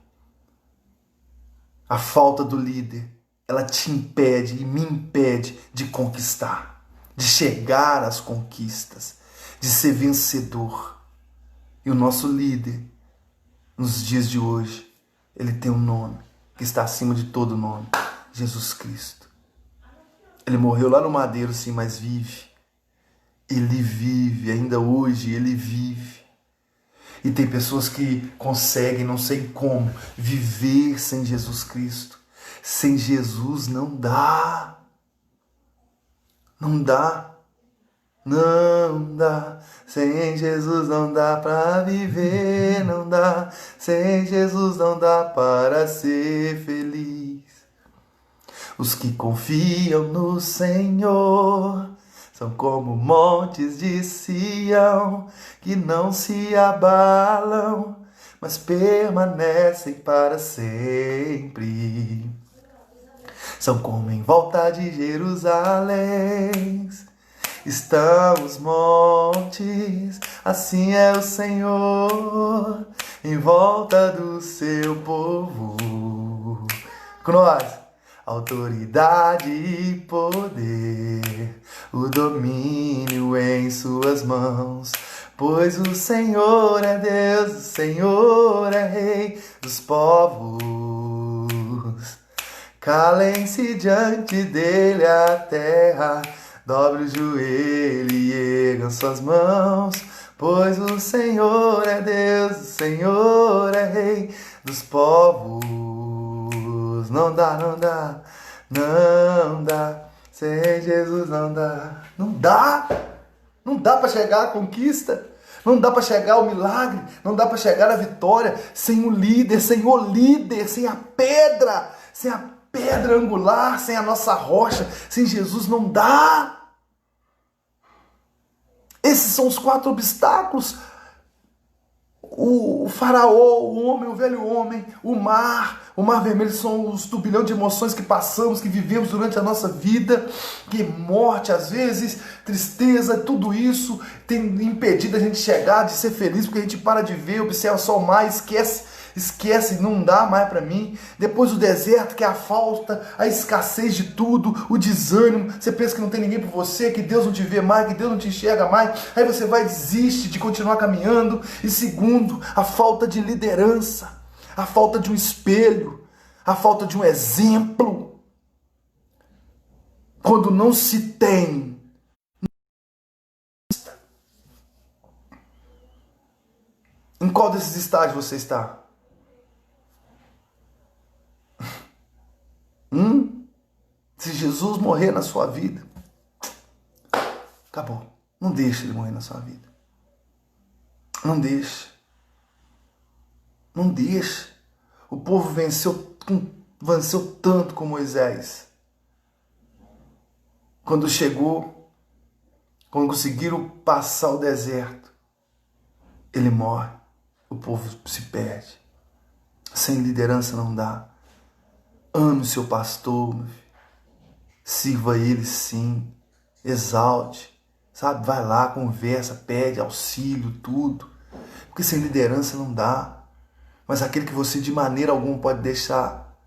Speaker 1: A falta do líder, ela te impede e me impede de conquistar, de chegar às conquistas, de ser vencedor. E o nosso líder nos dias de hoje, ele tem um nome que está acima de todo nome: Jesus Cristo. Ele morreu lá no madeiro, sim, mas vive. Ele vive, ainda hoje ele vive. E tem pessoas que conseguem, não sei como, viver sem Jesus Cristo. Sem Jesus não dá. Não dá. Não dá. Sem Jesus não dá para viver, não dá. Sem Jesus não dá para ser feliz. Os que confiam no Senhor são como montes de Sião, que não se abalam, mas permanecem para sempre. São como em volta de Jerusalém estão os montes, assim é o Senhor, em volta do seu povo. Com nós. Autoridade e poder, o domínio em suas mãos, pois o Senhor é Deus, o Senhor é Rei dos povos. Calem-se diante dele a terra, dobre o joelho e ergam suas mãos, pois o Senhor é Deus, o Senhor é Rei dos povos. Não dá, não dá, não dá, sem Jesus não dá. Não dá, não dá para chegar à conquista, não dá para chegar ao milagre, não dá para chegar à vitória sem o líder, sem a pedra angular, sem a nossa rocha, sem Jesus não dá. Esses são os 4 obstáculos. O faraó, o homem, o velho homem, o mar vermelho são os turbilhões de emoções que passamos, que vivemos durante a nossa vida, que morte às vezes, tristeza, tudo isso tem impedido a gente chegar, de ser feliz, porque a gente para de ver, observa só o mar, esquece, não dá mais para mim. Depois o deserto, que é a falta, a escassez de tudo, o desânimo, você pensa que não tem ninguém por você, que Deus não te vê mais, que Deus não te enxerga mais, aí você vai e desiste de continuar caminhando. E segundo, a falta de liderança, a falta de um espelho, a falta de um exemplo. Quando não se tem, em qual desses estágios você está? Se Jesus morrer na sua vida, acabou. Não deixe ele morrer na sua vida. Não deixe. Não deixe. O povo venceu tanto com Moisés. Quando conseguiram passar o deserto, ele morre. O povo se perde. Sem liderança não dá. Ame o seu pastor, meu filho. Sirva ele sim. Exalte. Sabe? Vai lá, conversa, pede auxílio, tudo. Porque sem liderança não dá. Mas aquele que você de maneira alguma pode deixar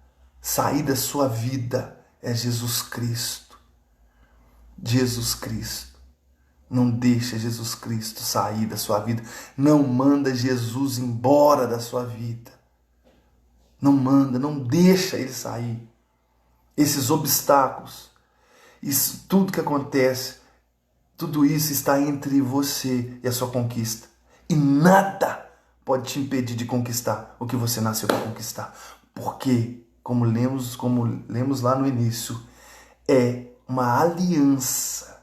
Speaker 1: sair da sua vida é Jesus Cristo. Jesus Cristo. Não deixa Jesus Cristo sair da sua vida. Não manda Jesus embora da sua vida. Não manda, não deixa ele sair. Esses obstáculos, isso, tudo que acontece, tudo isso está entre você e a sua conquista. E nada pode te impedir de conquistar o que você nasceu para conquistar. Porque, como lemos lá no início, é uma aliança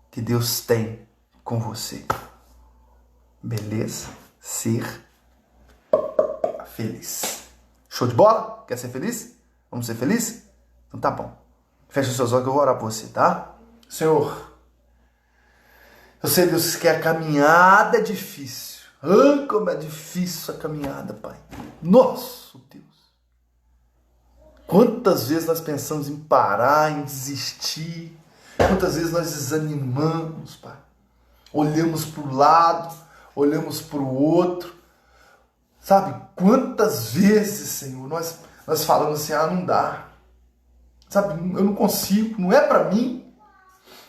Speaker 1: que Deus tem com você. Beleza? Ser feliz. Show de bola? Quer ser feliz? Vamos ser felizes? Então tá bom. Fecha os seus olhos que eu vou orar por você, tá? Senhor, eu sei, Deus, que a caminhada é difícil. Ah, como é difícil a caminhada, Pai. Nossa, Deus. Quantas vezes nós pensamos em parar, em desistir. Quantas vezes nós desanimamos, Pai. Olhamos para o lado, olhamos para o outro. Sabe, quantas vezes, Senhor, nós falamos assim, não dá. Sabe, eu não consigo, não é para mim.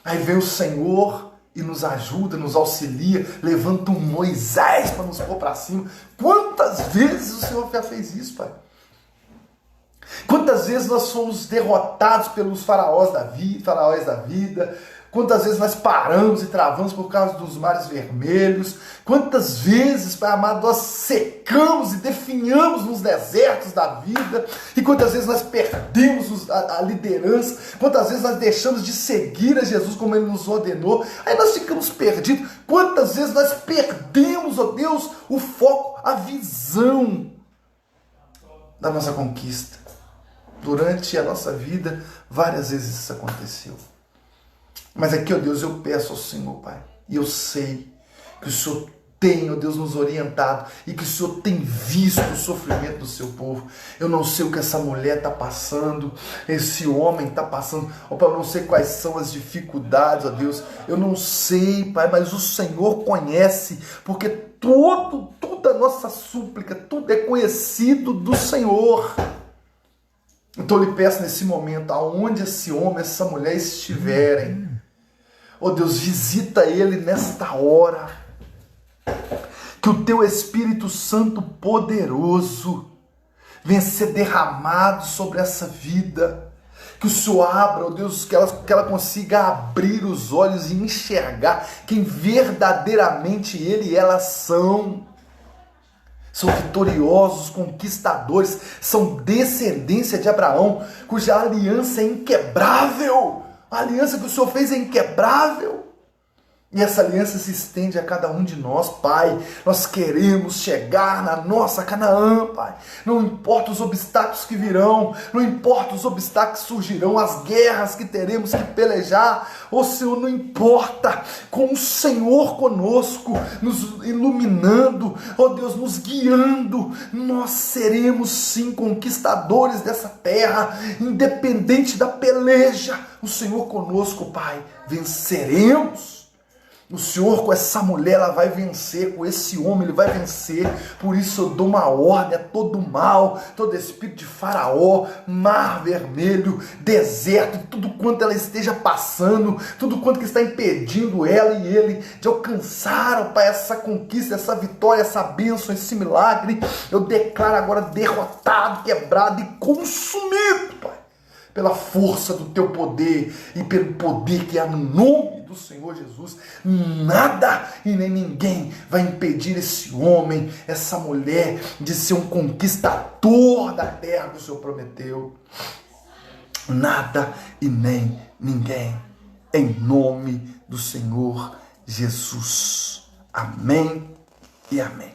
Speaker 1: Aí vem o Senhor e nos ajuda, nos auxilia, levanta um Moisés para nos pôr para cima. Quantas vezes o Senhor já fez isso, Pai? Quantas vezes nós fomos derrotados pelos faraós da vida? Quantas vezes nós paramos e travamos por causa dos mares vermelhos? Quantas vezes, Pai amado, nós secamos e definhamos nos desertos da vida? E quantas vezes nós perdemos a liderança? Quantas vezes nós deixamos de seguir a Jesus como Ele nos ordenou? Aí nós ficamos perdidos. Quantas vezes nós perdemos, ó Deus, o foco, a visão da nossa conquista? Durante a nossa vida, várias vezes isso aconteceu. Mas aqui, ó Deus, eu peço ao Senhor, Pai, e eu sei que o Senhor tem, ó Deus, nos orientado e que o Senhor tem visto o sofrimento do seu povo. Eu não sei o que essa mulher está passando, esse homem está passando, ó Pai, eu não sei quais são as dificuldades, ó Deus, eu não sei, Pai, mas o Senhor conhece, porque toda a nossa súplica, tudo é conhecido do Senhor. Então eu lhe peço nesse momento, aonde esse homem, essa mulher estiverem, ó Deus, visita ele nesta hora. Que o teu Espírito Santo poderoso venha ser derramado sobre essa vida. Que o Senhor abra, ó Deus, que ela consiga abrir os olhos e enxergar quem verdadeiramente ele e ela são. São vitoriosos, conquistadores, são descendência de Abraão, cuja aliança é inquebrável. A aliança que o Senhor fez é inquebrável. E essa aliança se estende a cada um de nós, Pai. Nós queremos chegar na nossa Canaã, Pai. Não importa os obstáculos que virão, não importa os obstáculos que surgirão, as guerras que teremos que pelejar. Ô Senhor, não importa, com o Senhor conosco, nos iluminando, ó Deus, nos guiando, nós seremos sim conquistadores dessa terra, independente da peleja. O Senhor conosco, Pai, venceremos. O Senhor com essa mulher, ela vai vencer, com esse homem ele vai vencer. Por isso eu dou uma ordem a todo mal, todo espírito de faraó, mar vermelho, deserto, tudo quanto ela esteja passando, tudo quanto que está impedindo ela e ele de alcançar, ó Pai, essa conquista, essa vitória, essa bênção, esse milagre. Eu declaro agora derrotado, quebrado e consumido, Pai, pela força do teu poder e pelo poder que há no nome do Senhor Jesus. Nada e nem ninguém vai impedir esse homem, essa mulher, de ser um conquistador da terra que o Senhor prometeu. Nada e nem ninguém, em nome do Senhor Jesus. Amém e amém.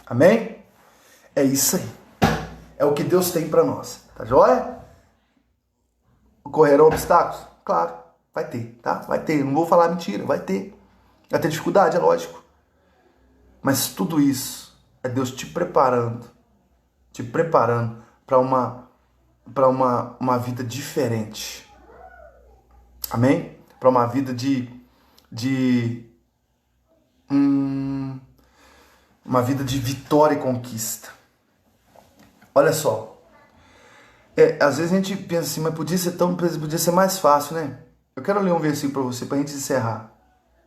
Speaker 1: Amém? É isso aí. É o que Deus tem para nós. Tá joia? Ocorrerão obstáculos? Claro, vai ter, tá? Vai ter, não vou falar mentira, vai ter. Vai ter dificuldade, é lógico. Mas tudo isso é Deus te preparando para uma vida diferente. Amém? Para uma vida uma vida de vitória e conquista. Olha só. Às vezes a gente pensa assim, mas podia ser mais fácil, né? Eu quero ler um versículo para você, para a gente encerrar,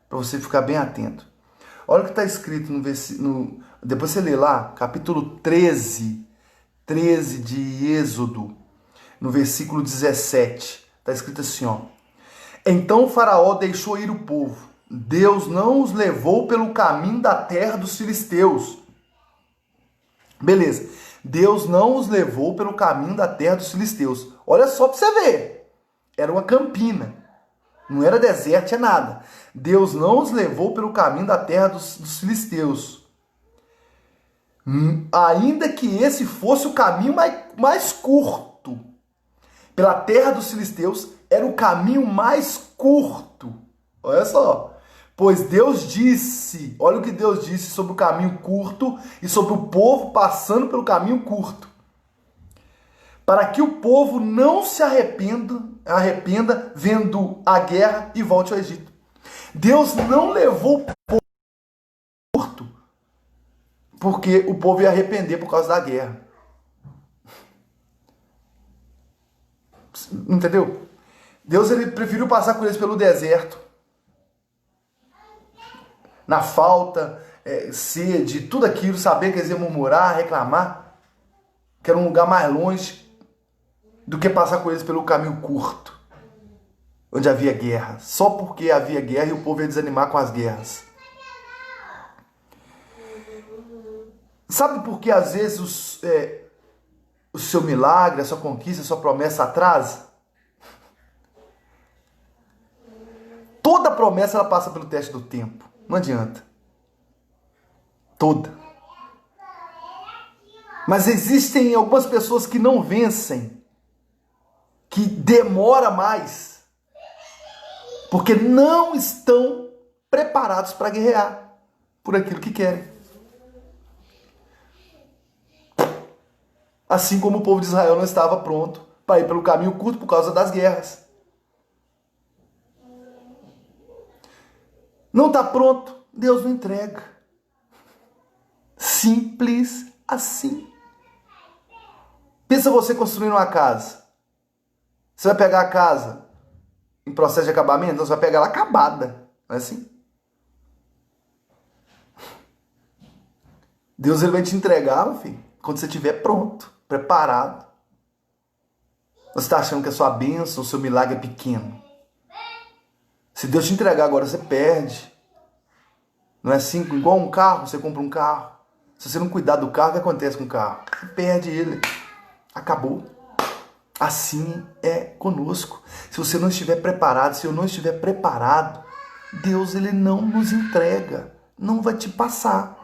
Speaker 1: para você ficar bem atento. Olha o que está escrito no versículo, depois você lê lá, capítulo 13 de Êxodo, no versículo 17, está escrito assim, ó. Então o faraó deixou ir o povo, Deus não os levou pelo caminho da terra dos filisteus. Beleza. Deus não os levou pelo caminho da terra dos filisteus. Olha só para você ver. Era uma campina. Não era deserto, é nada. Deus não os levou pelo caminho da terra dos filisteus. Ainda que esse fosse o caminho mais curto. Pela terra dos filisteus era o caminho mais curto. Olha só. Pois Deus disse, olha o que Deus disse sobre o caminho curto e sobre o povo passando pelo caminho curto. Para que o povo não se arrependa vendo a guerra e volte ao Egito. Deus não levou o povo curto porque o povo ia arrepender por causa da guerra. Entendeu? Deus ele preferiu passar com eles pelo deserto. na falta, sede, tudo aquilo, saber que eles iam murmurar, reclamar, que era um lugar mais longe do que passar com eles pelo caminho curto, onde havia guerra, só porque havia guerra e o povo ia desanimar com as guerras. Sabe por que às vezes o seu milagre, a sua conquista, a sua promessa atrasa? Toda promessa ela passa pelo teste do tempo. Não adianta. Toda. Mas existem algumas pessoas que não vencem, que demora mais, porque não estão preparados para guerrear por aquilo que querem. Assim como o povo de Israel não estava pronto para ir pelo caminho curto por causa das guerras. Não está pronto, Deus não entrega. Simples assim. Pensa você construindo uma casa. Você vai pegar a casa em processo de acabamento? Então você vai pegar ela acabada. Não é assim? Deus ele vai te entregar, meu filho, quando você estiver pronto, preparado. Você está achando que a sua bênção, o seu milagre é pequeno. Se Deus te entregar agora, você perde. Não é assim? Igual um carro, você compra um carro. Se você não cuidar do carro, o que acontece com o carro? Você perde ele. Acabou. Assim é conosco. Se você não estiver preparado, se eu não estiver preparado, Deus ele não nos entrega. Não vai te passar.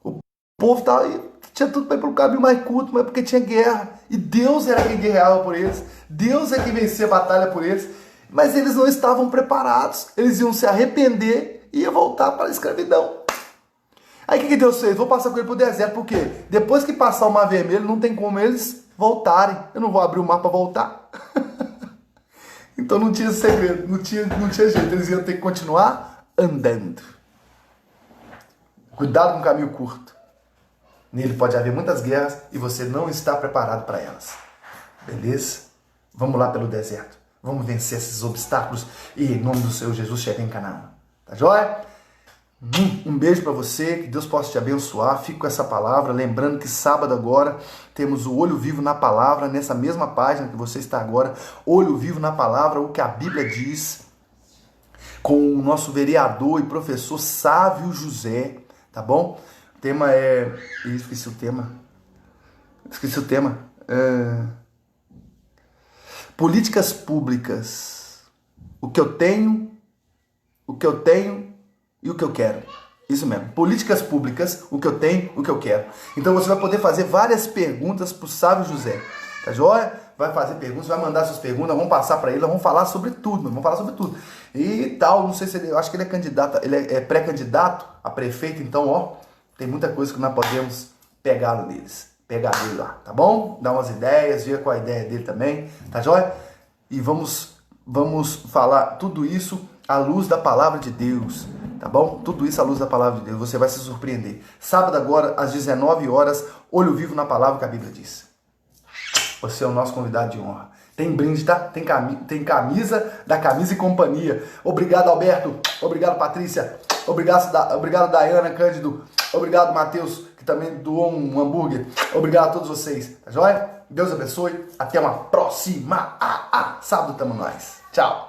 Speaker 1: O povo tá aí, tinha tudo para ir pelo caminho mais curto, mas porque tinha guerra. E Deus era quem guerreava por eles. Deus é quem vencia a batalha por eles. Mas eles não estavam preparados. Eles iam se arrepender e ia voltar para a escravidão. Aí o que Deus fez? Vou passar com ele para o deserto. Por quê? Depois que passar o Mar Vermelho, não tem como eles voltarem. Eu não vou abrir o mar para voltar. Então não tinha segredo, não tinha jeito. Eles iam ter que continuar andando. Cuidado com o caminho curto. Nele pode haver muitas guerras e você não está preparado para elas. Beleza? Vamos lá pelo deserto. Vamos vencer esses obstáculos e em nome do Senhor Jesus chegar em Canaã. Tá joia? Um beijo para você, que Deus possa te abençoar. Fico com essa palavra, lembrando que sábado agora temos o Olho Vivo na Palavra, nessa mesma página que você está agora, Olho Vivo na Palavra, o que a Bíblia diz, com o nosso vereador e professor Sávio José, tá bom? O tema é... Esqueci o tema. Políticas públicas. O que eu tenho e o que eu quero. Isso mesmo. Políticas públicas, o que eu tenho, o que eu quero. Então você vai poder fazer várias perguntas para o Sávio José. Tá joia? Vai fazer perguntas, vai mandar suas perguntas, vamos passar para ele, vamos falar sobre tudo, vamos falar sobre tudo. E tal, não sei se ele, eu acho que ele é candidato, ele é pré-candidato a prefeito, então, ó, tem muita coisa que nós podemos pegar dele lá, tá bom? Dar umas ideias, ver qual a ideia dele também, tá joia? E vamos falar tudo isso à luz da palavra de Deus, tá bom? Tudo isso à luz da palavra de Deus, você vai se surpreender. Sábado agora, às 19 horas, Olho Vivo na Palavra que a Bíblia diz. Você é o nosso convidado de honra. Tem brinde, tá? Tem camisa da Camisa e Companhia. Obrigado, Alberto. Obrigado, Patrícia. Obrigado, Dayana, Cândido. Obrigado, Matheus, que também doou um hambúrguer. Obrigado a todos vocês. Tá joia? Deus abençoe. Até uma próxima. Sábado tamo nós. Tchau.